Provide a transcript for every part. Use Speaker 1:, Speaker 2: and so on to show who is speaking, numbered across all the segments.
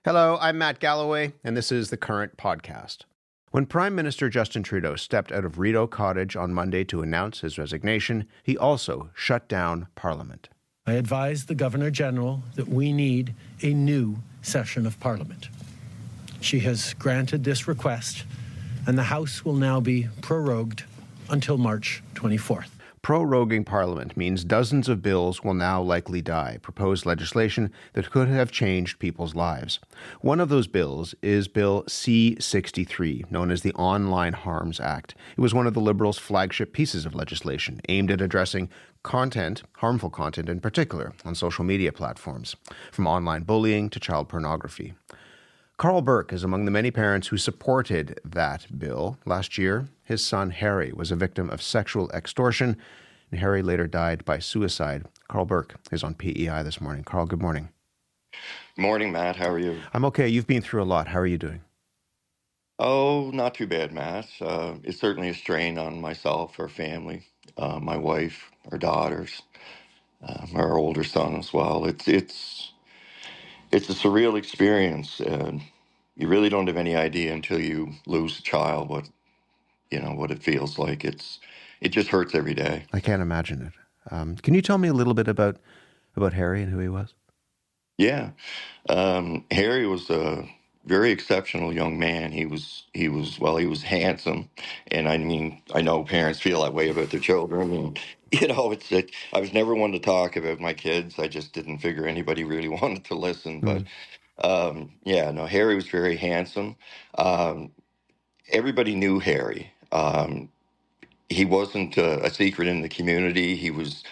Speaker 1: Hello, I'm Matt Galloway, and this is the Current Podcast. When Prime Minister Justin Trudeau stepped out of Rideau Cottage on Monday to announce his resignation, he also shut down Parliament.
Speaker 2: I advised the Governor-General that we need a new session of Parliament. She has granted this request, and the House will now be prorogued until March 24th.
Speaker 1: Proroguing Parliament means dozens of bills will now likely die, proposed legislation that could have changed people's lives. One of those bills is Bill C-63, known as the Online Harms Act. It was one of the Liberals' flagship pieces of legislation aimed at addressing harmful content in particular, on social media platforms, from online bullying to child pornography. Carl Burke is among the many parents who supported that bill. Last year, his son Harry was a victim of sexual extortion, and Harry later died by suicide. Carl Burke is on PEI this morning. Carl, good morning.
Speaker 3: Morning, Matt. How are you?
Speaker 1: I'm okay. You've been through a lot. How are you doing?
Speaker 3: Oh, not too bad, Matt. It's certainly a strain on myself, our family, my wife, our daughters, our older son as well. It's a surreal experience, and you really don't have any idea until you lose a child what it feels like. It just hurts every day.
Speaker 1: I can't imagine it. Can you tell me a little bit about Harry and who he was?
Speaker 3: Yeah, Harry was a very exceptional young man. He was handsome, and I mean, I know parents feel that way about their children, and I was never one to talk about my kids. I just didn't figure anybody really wanted to listen. But Harry was very handsome. Everybody knew Harry. He wasn't a secret in the community. He was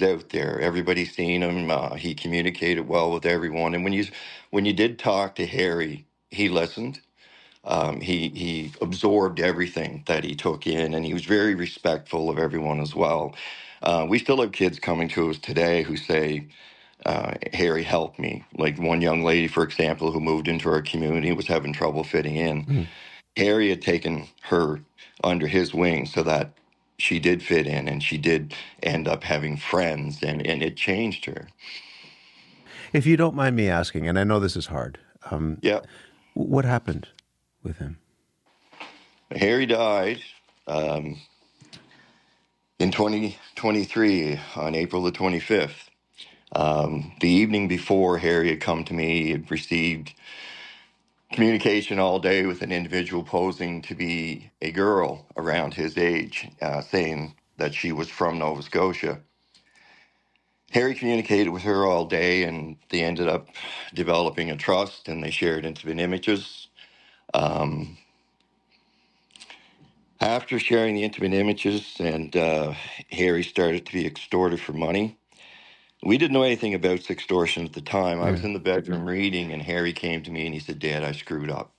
Speaker 3: out there. Everybody seen him. He communicated well with everyone. And when you did talk to Harry, he listened. He absorbed everything that he took in, and he was very respectful of everyone as well. We still have kids coming to us today who say, Harry helped me. Like one young lady, for example, who moved into our community, was having trouble fitting in. Mm. Harry had taken her under his wing so that she did fit in, and she did end up having friends, and it changed her.
Speaker 1: If you don't mind me asking, and I know this is hard, what happened with him?
Speaker 3: Harry died in 2023 on April the 25th. The evening before, Harry had come to me. He had received communication all day with an individual posing to be a girl around his age, saying that she was from Nova Scotia. Harry communicated with her all day, and they ended up developing a trust, and they shared intimate images. After sharing the intimate images, and Harry started to be extorted for money. We didn't know anything about sextortion at the time. I was in the bedroom reading, and Harry came to me and he said, "Dad, I screwed up."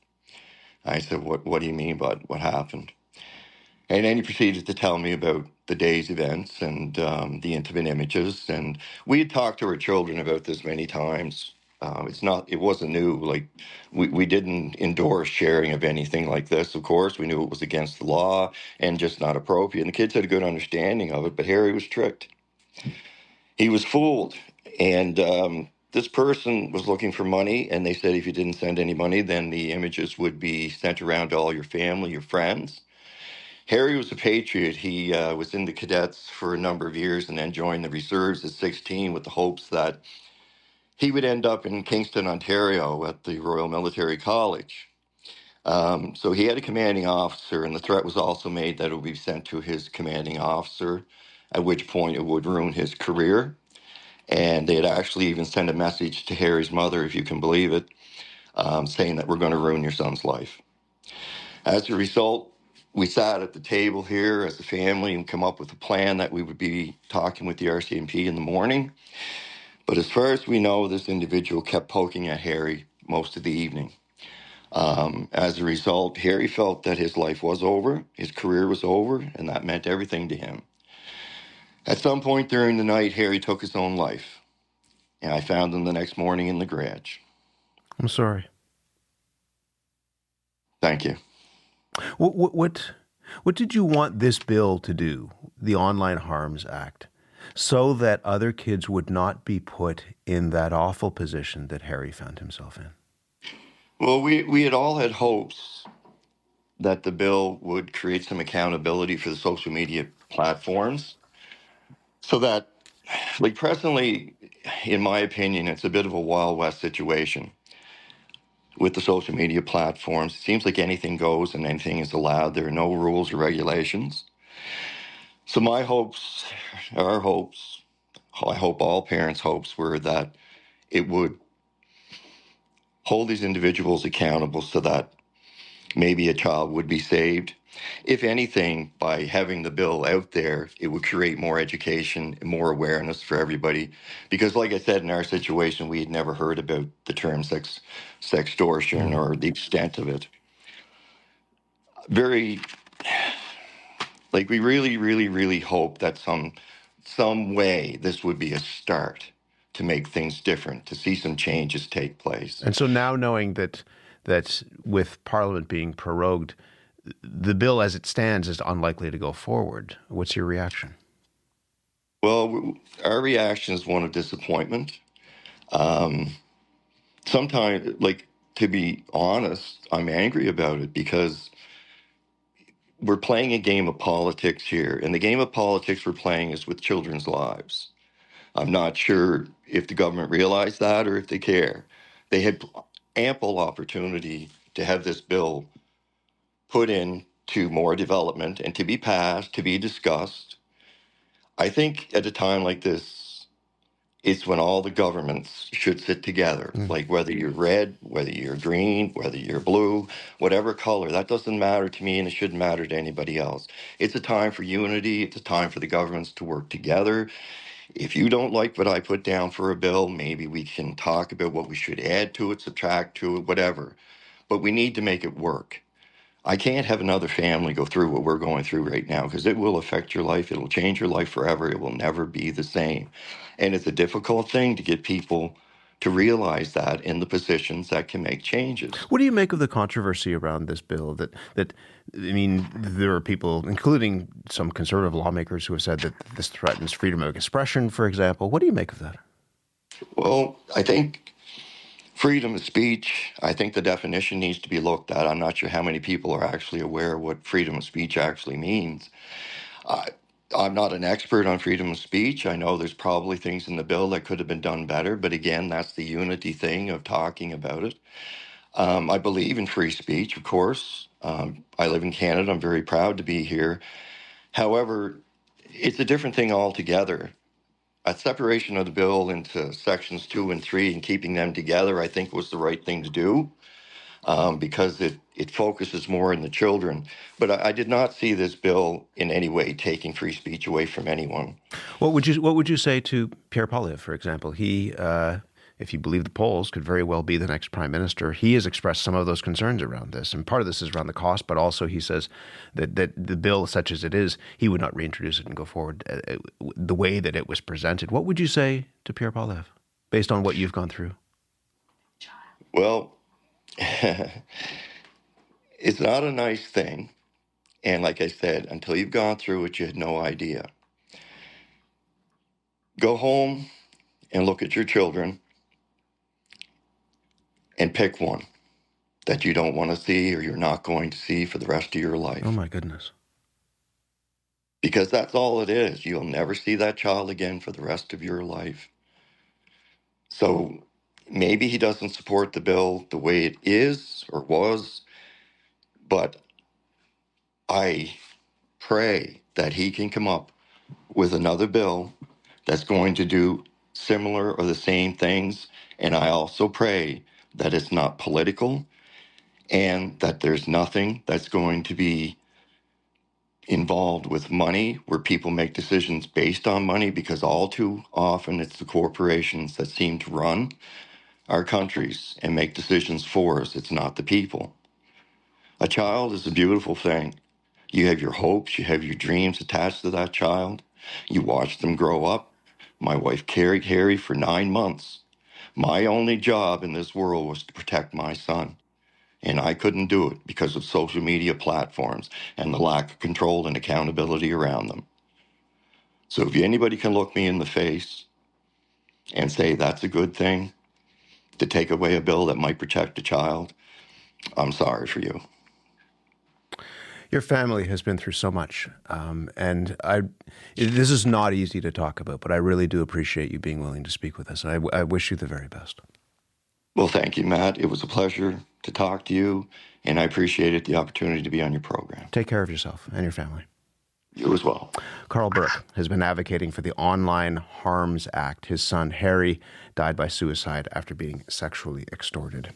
Speaker 3: I said, What do you mean, bud? What happened? And then he proceeded to tell me about the day's events and the intimate images. And we had talked to our children about this many times. It wasn't new. Like, we didn't endorse sharing of anything like this. Of course, we knew it was against the law and just not appropriate. And the kids had a good understanding of it, but Harry was tricked. He was fooled, and this person was looking for money, and they said if you didn't send any money, then the images would be sent around to all your family, your friends. Harry was a patriot. He was in the cadets for a number of years and then joined the reserves at 16 with the hopes that he would end up in Kingston, Ontario at the Royal Military College. So he had a commanding officer, and the threat was also made that it would be sent to his commanding officer, at which point it would ruin his career. And they had actually even sent a message to Harry's mother, if you can believe it, saying that we're going to ruin your son's life. As a result, we sat at the table here as a family and come up with a plan that we would be talking with the RCMP in the morning. But as far as we know, this individual kept poking at Harry most of the evening. As a result, Harry felt that his life was over, his career was over, and that meant everything to him. At some point during the night, Harry took his own life, and I found him the next morning in the garage.
Speaker 1: I'm sorry.
Speaker 3: Thank you.
Speaker 1: What did you want this bill to do, the Online Harms Act, so that other kids would not be put in that awful position that Harry found himself in?
Speaker 3: Well, we had all had hopes that the bill would create some accountability for the social media platforms so that, like, presently, in my opinion, it's a bit of a Wild West situation with the social media platforms. It seems like anything goes and anything is allowed. There are no rules or regulations. So my hopes, our hopes, I hope all parents' hopes were that it would hold these individuals accountable so that maybe a child would be saved. If anything, by having the bill out there, it would create more education and more awareness for everybody. Because, like I said, in our situation, we had never heard about the term sextortion or the extent of it. Very, like, we really, really, really hope that some way this would be a start to make things different, to see some changes take place.
Speaker 1: And so now knowing that with Parliament being prorogued, the bill as it stands is unlikely to go forward, what's your reaction?
Speaker 3: Well, our reaction is one of disappointment. Sometimes, like, to be honest, I'm angry about it because we're playing a game of politics here. And the game of politics we're playing is with children's lives. I'm not sure if the government realized that or if they care. They had ample opportunity to have this bill put in to more development and to be passed, to be discussed. I think at a time like this, it's when all the governments should sit together, like whether you're red, whether you're green, whether you're blue, whatever color, that doesn't matter to me and it shouldn't matter to anybody else. It's a time for unity. It's a time for the governments to work together. If you don't like what I put down for a bill, maybe we can talk about what we should add to it, subtract to it, whatever. But we need to make it work. I can't have another family go through what we're going through right now because it will affect your life. It'll change your life forever. It will never be the same. And it's a difficult thing to get people to realize that in the positions that can make changes.
Speaker 1: What do you make of the controversy around this bill? That I mean, there are people, including some conservative lawmakers, who have said that this threatens freedom of expression, for example. What do you make of that?
Speaker 3: Well, I think freedom of speech, I think the definition needs to be looked at. I'm not sure how many people are actually aware of what freedom of speech actually means. I'm not an expert on freedom of speech. I know there's probably things in the bill that could have been done better, but again, that's the unity thing of talking about it. I believe in free speech, of course. I live in Canada. I'm very proud to be here. However, it's a different thing altogether. A separation of the bill into sections 2 and 3 and keeping them together, I think, was the right thing to do because it focuses more on the children. But I did not see this bill in any way taking free speech away from anyone.
Speaker 1: What would you say to Pierre Poilievre, for example? He, if you believe the polls, could very well be the next prime minister. He has expressed some of those concerns around this, and part of this is around the cost, but also he says that the bill, such as it is, he would not reintroduce it and go forward the way that it was presented. What would you say to Pierre Poilievre, based on what you've gone through?
Speaker 3: Well, it's not a nice thing. And like I said, until you've gone through it, you had no idea. Go home and look at your children and pick one that you don't want to see or you're not going to see for the rest of your life.
Speaker 1: Oh, my goodness.
Speaker 3: Because that's all it is. You'll never see that child again for the rest of your life. So maybe he doesn't support the bill the way it is or was, but I pray that he can come up with another bill that's going to do similar or the same things. And I also pray that it's not political and that there's nothing that's going to be involved with money where people make decisions based on money, because all too often it's the corporations that seem to run our countries and make decisions for us. It's not the people. A child is a beautiful thing. You have your hopes, you have your dreams attached to that child. You watch them grow up. My wife carried Harry for 9 months. My only job in this world was to protect my son. And I couldn't do it because of social media platforms and the lack of control and accountability around them. So if anybody can look me in the face and say that's a good thing, to take away a bill that might protect a child, I'm sorry for you.
Speaker 1: Your family has been through so much, and this is not easy to talk about, but I really do appreciate you being willing to speak with us, and I wish you the very best.
Speaker 3: Well, thank you, Matt. It was a pleasure to talk to you, and I appreciated the opportunity to be on your program.
Speaker 1: Take care of yourself and your family.
Speaker 3: You as well.
Speaker 1: Carl Burke has been advocating for the Online Harms Act. His son, Harry, died by suicide after being sexually extorted.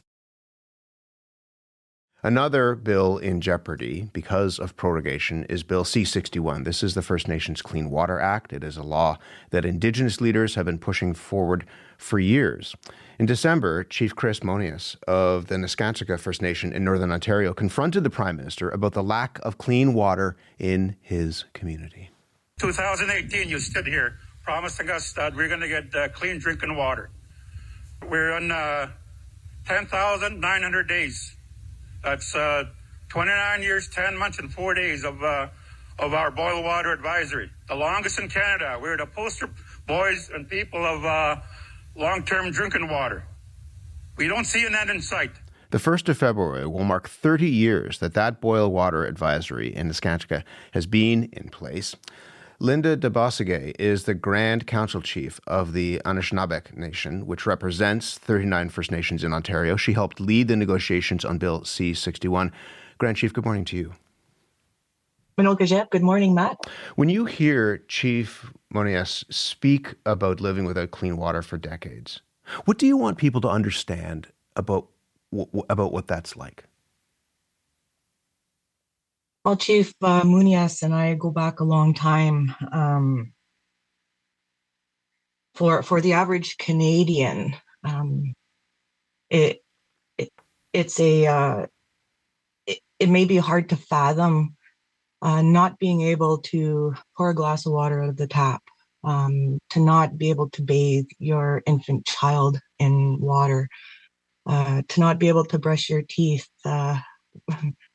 Speaker 1: Another bill in jeopardy because of prorogation is Bill C-61. This is the First Nations Clean Water Act. It is a law that Indigenous leaders have been pushing forward for years. In December, Chief Chris Monius of the Neskantaga First Nation in Northern Ontario confronted the Prime Minister about the lack of clean water in his community.
Speaker 4: 2018, you stood here promising us that we're going to get clean drinking water. We're on 10,900 days. That's 29 years, 10 months, and 4 days of our boil water advisory. The longest in Canada. We're the poster boys and people of long-term drinking water. We don't see an end in sight.
Speaker 1: The 1st of February will mark 30 years that boil water advisory in Neskantaga has been in place. Linda de Bossige is the Grand Council Chief of the Anishinaabe Nation, which represents 39 First Nations in Ontario. She helped lead the negotiations on Bill C-61. Grand Chief, good morning to you.
Speaker 5: Good morning, Matt.
Speaker 1: When you hear Chief Monias speak about living without clean water for decades, what do you want people to understand about what that's like?
Speaker 5: Well, Chief Munias and I go back a long time. For the average Canadian, it may be hard to fathom not being able to pour a glass of water out of the tap, to not be able to bathe your infant child in water, to not be able to brush your teeth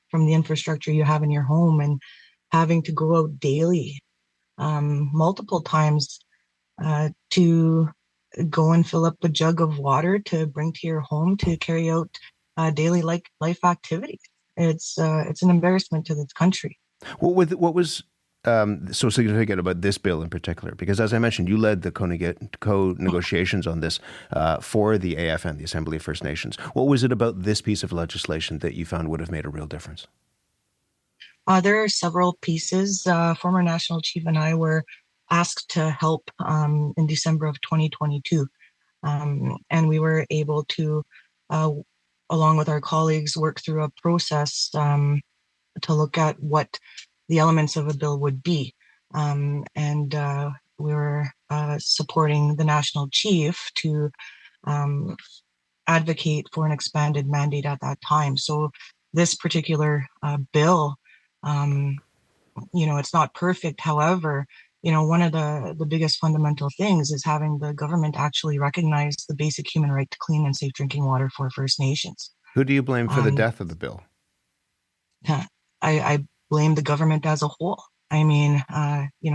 Speaker 5: from the infrastructure you have in your home, and having to go out daily, multiple times, to go and fill up a jug of water to bring to your home to carry out daily life activities. It's an embarrassment to this country.
Speaker 1: What was so significant about this bill in particular? Because as I mentioned, you led the co-negotiations on this for the AFN, the Assembly of First Nations. What was it about this piece of legislation that you found would have made a real difference?
Speaker 5: There are several pieces. Former National Chief and I were asked to help in December of 2022. And we were able to, along with our colleagues, work through a process to look at what the elements of a bill would be. And we were supporting the National Chief to advocate for an expanded mandate at that time. So this particular bill, it's not perfect. However, one of the biggest fundamental things is having the government actually recognize the basic human right to clean and safe drinking water for First Nations.
Speaker 1: Who do you blame for the death of the bill?
Speaker 5: I blame the government as a whole. I mean,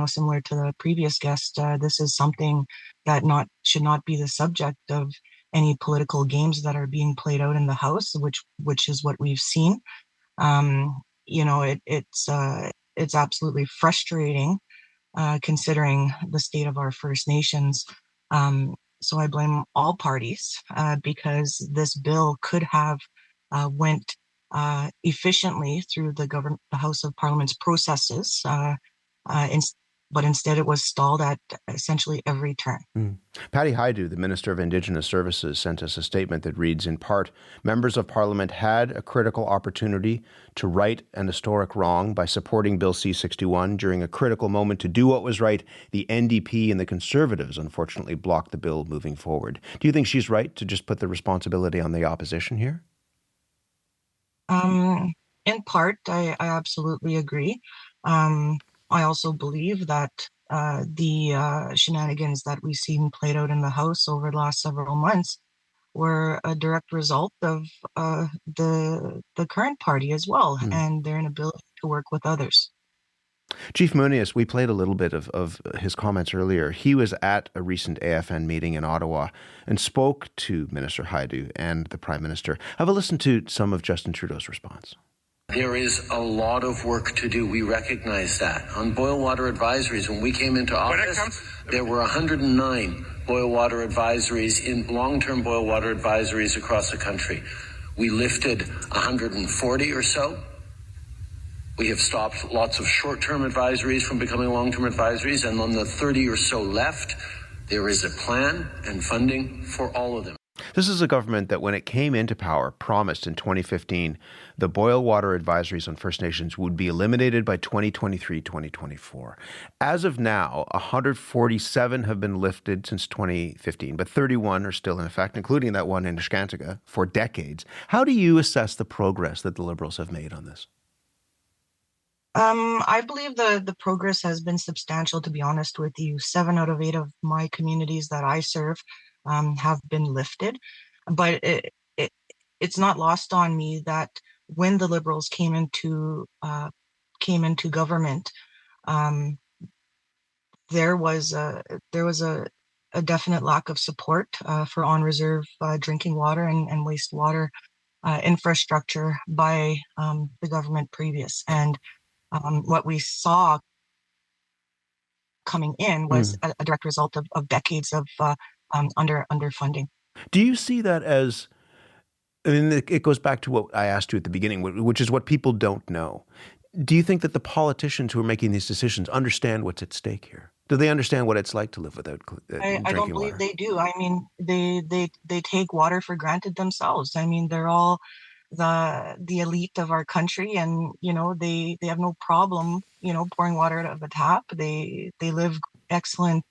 Speaker 5: similar to the previous guest, this is something that should not be the subject of any political games that are being played out in the House, which is what we've seen. It's absolutely frustrating considering the state of our First Nations. So I blame all parties because this bill could have went efficiently through the House of Parliament's processes, but instead it was stalled at essentially every turn.
Speaker 1: Patty Hajdu, the Minister of Indigenous Services, sent us a statement that reads, in part, members of Parliament had a critical opportunity to right an historic wrong by supporting Bill C-61 during a critical moment to do what was right. The NDP and the Conservatives unfortunately blocked the bill moving forward. Do you think she's right to just put the responsibility on the opposition here?
Speaker 5: In part, I absolutely agree. I also believe that the shenanigans that we've seen played out in the House over the last several months were a direct result of the current party as well, and their inability to work with others.
Speaker 1: Chief Muniz, we played a little bit of his comments earlier. He was at a recent AFN meeting in Ottawa and spoke to Minister Hajdu and the Prime Minister. Have a listen to some of Justin Trudeau's response.
Speaker 6: There is a lot of work to do. We recognize that. On boil water advisories, when we came into office, there were 109 boil water advisories in long-term boil water advisories across the country. We lifted 140 or so. We have stopped lots of short-term advisories from becoming long-term advisories, and on the 30 or so left, there is a plan and funding for all of them.
Speaker 1: This is a government that, when it came into power, promised in 2015 the boil water advisories on First Nations would be eliminated by 2023-2024. As of now, 147 have been lifted since 2015, but 31 are still in effect, including that one in Neskantaga, for decades. How do you assess the progress that the Liberals have made on this?
Speaker 5: I believe the progress has been substantial, to be honest with you. 7 out of 8 of my communities that I serve have been lifted. But it's not lost on me that when the Liberals came into government, there was a definite lack of support for on-reserve drinking water and wastewater infrastructure by the government previous. And what we saw coming in was a direct result of decades of underfunding.
Speaker 1: Do you see that as, I mean, it goes back to what I asked you at the beginning, which is what people don't know. Do you think that the politicians who are making these decisions understand what's at stake here? Do they understand what it's like to live without drinking water?
Speaker 5: I don't believe they do. I mean, they take water for granted themselves. I mean, they're all the elite of our country, and they have no problem pouring water out of a tap. They live excellent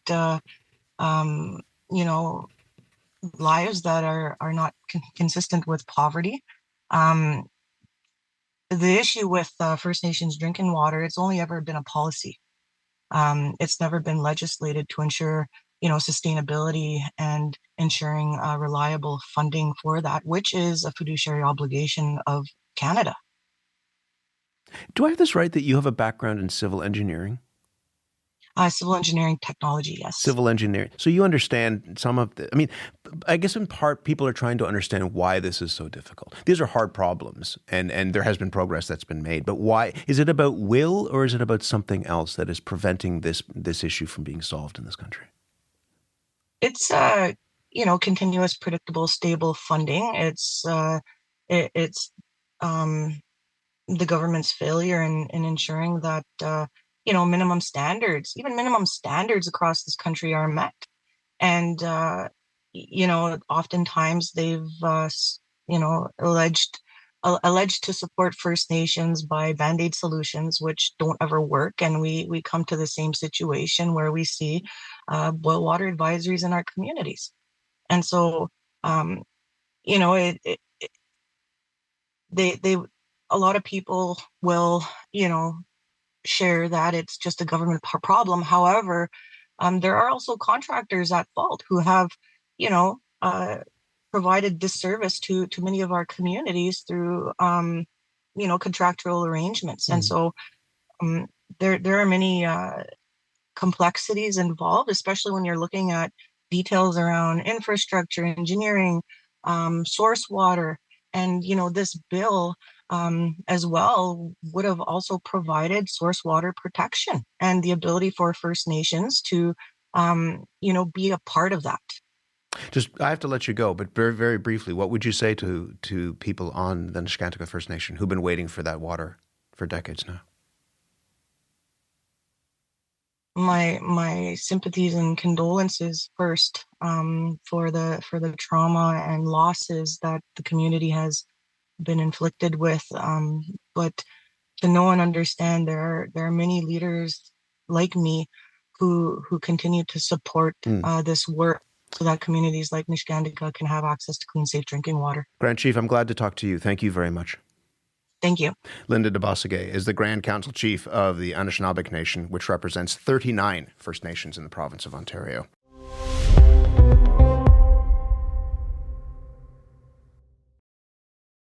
Speaker 5: lives that are not consistent with poverty. The issue with First Nations drinking water, it's only ever been a policy. It's never been legislated to ensure sustainability and ensuring reliable funding for that, which is a fiduciary obligation of Canada.
Speaker 1: Do I have this right that you have a background in civil engineering?
Speaker 5: Civil engineering technology, yes.
Speaker 1: Civil engineering. So you understand some of the, I mean, I guess in part people are trying to understand why this is so difficult. These are hard problems, and there has been progress that's been made. But why? Is it about will, or is it about something else that is preventing this issue from being solved in this country?
Speaker 5: It's continuous, predictable, stable funding. It's the government's failure in ensuring that minimum standards across this country are met. And oftentimes they've alleged to support First Nations by Band-Aid solutions, which don't ever work. And we come to the same situation where we see boil water advisories in our communities. And so, a lot of people will, share that it's just a government problem. However, there are also contractors at fault who have, provided disservice to many of our communities through, contractual arrangements. And so there are many complexities involved, especially when you're looking at details around infrastructure, engineering, source water. And, this bill as well would have also provided source water protection and the ability for First Nations to, be a part of that.
Speaker 1: I have to let you go, but very, very briefly, what would you say to people on the Neskantaga First Nation who've been waiting for that water for decades now?
Speaker 5: My sympathies and condolences first for the trauma and losses that the community has been inflicted with. But to know and understand, there are many leaders like me who continue to support this work, so that communities like Neskantaga can have access to clean, safe drinking water. Grand
Speaker 1: Chief, I'm glad to talk to you. Thank you very much.
Speaker 5: Thank you.
Speaker 1: Linda DeBossegay is the Grand Council Chief of the Anishinaabe Nation, which represents 39 First Nations in the province of Ontario.